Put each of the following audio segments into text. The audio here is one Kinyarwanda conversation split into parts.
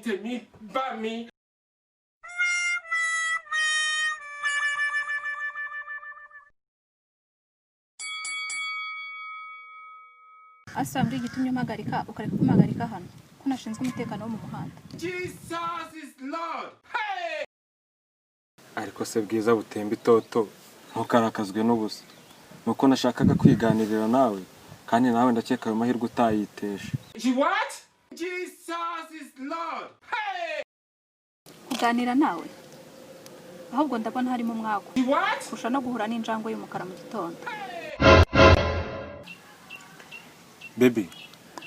tèmi bá mi. Asa muri gitumye mpagarika ukareka kumpagarika hano ko nashinzwe umutekano wo mu muhanda. Jesus is Lord. Hey! Ariko se bwiza butemba itoto ntukarakazwe n'ubusa. Nuko nashakaga kwiganirira nawe kandi nawe ndakeka ayo mahirwe utayitesha. What? Jesus is Lord. Hey! Kuganira nawe ahubwo ndabona harimo umwako. What? Kusha no guhura n'injangwe y'umukara mu gitondo. Baby,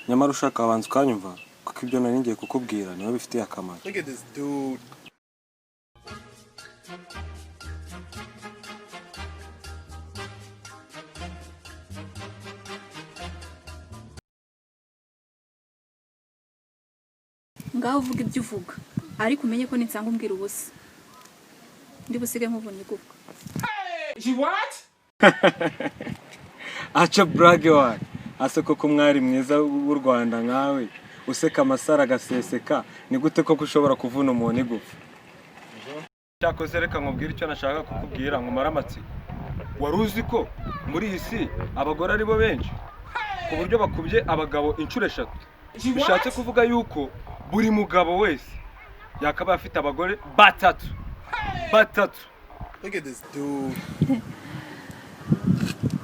nyamara ushaka abanza ukanyumva kuko ibyo nari ngiye kukubwira niwe bifitiye akamaro. Look at this dude. Ngaho uvuga ibyo uvuga ariko umenye ko ninsanga umbwira ubusa ndi busige nk'uvunye igufwa. Hey! What? Acha brage wa. Ase koko mwari mwiza w'u Rwanda nkawe useka amasara gaseseka ni gute koko ushobora kuvuna umuntu igufa. Cyakoze reka nkubwira icyo nashaka kukubwira ngo maramatsi. Waruzi ko muri iyi si abagore ari bo benshi ku buryo bakubye abagabo inshuro 3. Bishatse kuvuga yuko buri mugabo wese yakaba afite abagore batatu. Look at this dude.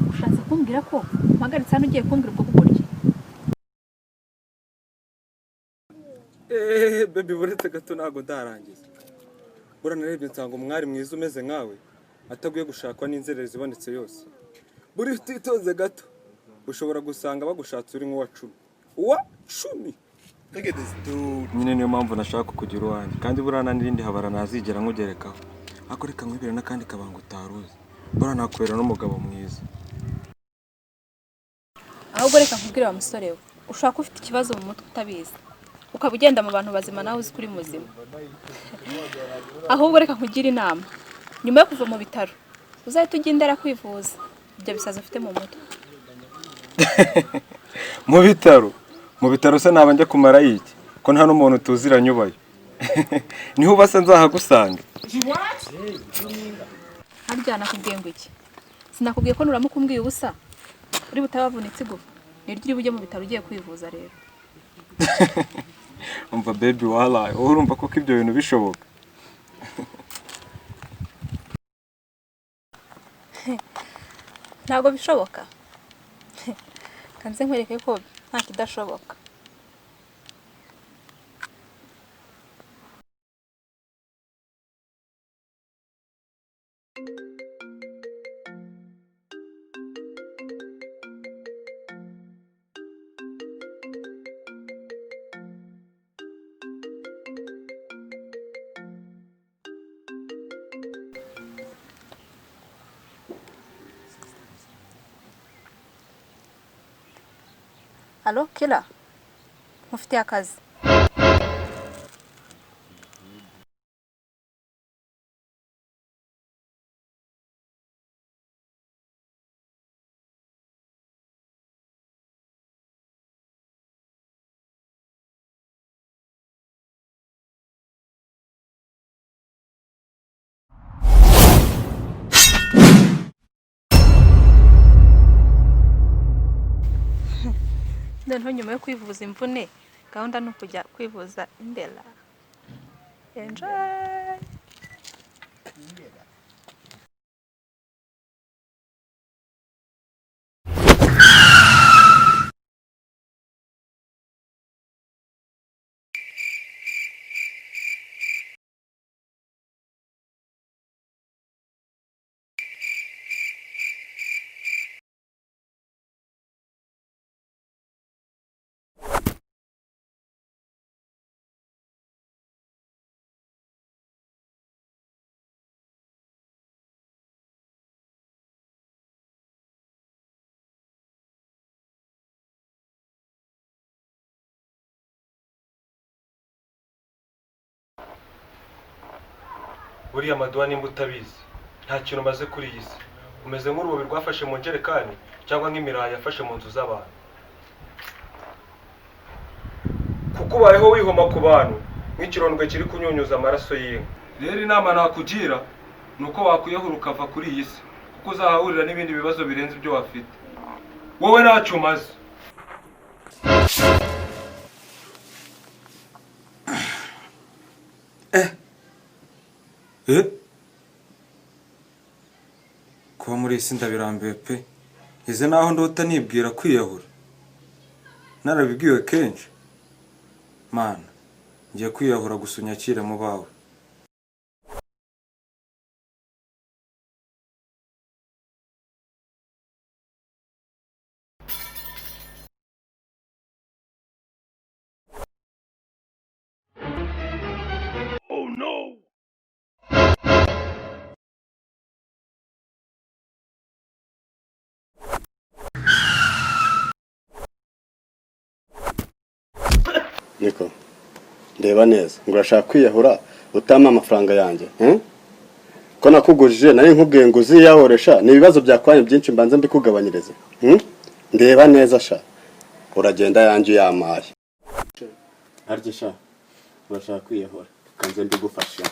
Ushatse kumbwira ko mpagaritse hano ugiye kumbwira ubwo kuburyo. Baby buretse gato nago ndarangiza. Uranarebye nsanga umwari mwiza umeze nkawe ataguye gushakwa n'inzerere zibonetse yose. Buri utitoze gato ushobora gusanga bagushatse uri nk'uwa 10. Uwa 10. Look at this dude. Nyine niyo mpamvu nashaka kugira uwanjye kandi burana n'irindi habara nazigera nkugerekaho. Akoreka nkwibira n'akandi kabanga utaruzi. Bora nakubera n'umugabo mwiza. Ahubwo reka nkubwire wa musore we ushaka ufite ikibazo mu mutwe utabizi ukaba ugenda mu bantu bazima nawe uzi kuri muzima. Ahubwo reka nkugira inama nyuma yo kuva mu bitaro uzahita ugendera kwivuza ibyo bisaza ufite mu mutwe. Mu bitaro se naba njya kumara yiki ko nta n'umuntu tuziranye ubayo. Niho ubasa nzahagusanga. Harya nakubwiye ngo iki? Sinakubwiye ko nuramuka umbwiye ubusa uri butabavunitse igufa niryo uri bujye mu bitaro ugiye kwivuza rero. Umva baby wala urumva ko ibyo bintu bishoboka. Ntabwo bishoboka. Kanze nkwereke ko nta kidashoboka. Allo, Kila? Mufitiye akazi. Noneho nyuma yo kwivuza imvune gahunda ni ukujya kwivuza indera. Enjoy. Buriya maduwa nimba utabizi nta kintu maze kuri iyi si. Umeze nk'urubobi rwafashe mu njerekani cyangwa nk'imirayi yafashe mu nzu z'abantu. Kuko ubayeho wihoma ku bantu nk'ikirondwe kiri kunyunyuza amaraso y'inka. Rero inama nakugira nuko wakwiyahura ukava kuri iyi si, kuko uzahahurira n'ibindi bibazo birenze ibyo wafite. Wowe ntacyo umaze. Kuba muri isi ndabirambiwe pe. Ize naho ndota nibwira kwiyahura. Narabibwiwe kenshi. Mana, ngiye kwiyahura gusa unyakire mu bawe. Oh no! Niko, ndeba neza ngo urashaka kwiyahura utama amafaranga yanjye, ko nakugurije nari nkubwiye ngo uziyahoresha ni ibibazo byakwanye byinshi mbanze mbikugabanyirize. Ndeba neza sha, uragenda yanjye yamaye. Arye sha, urashaka kwiyahura kanze mbigufasha.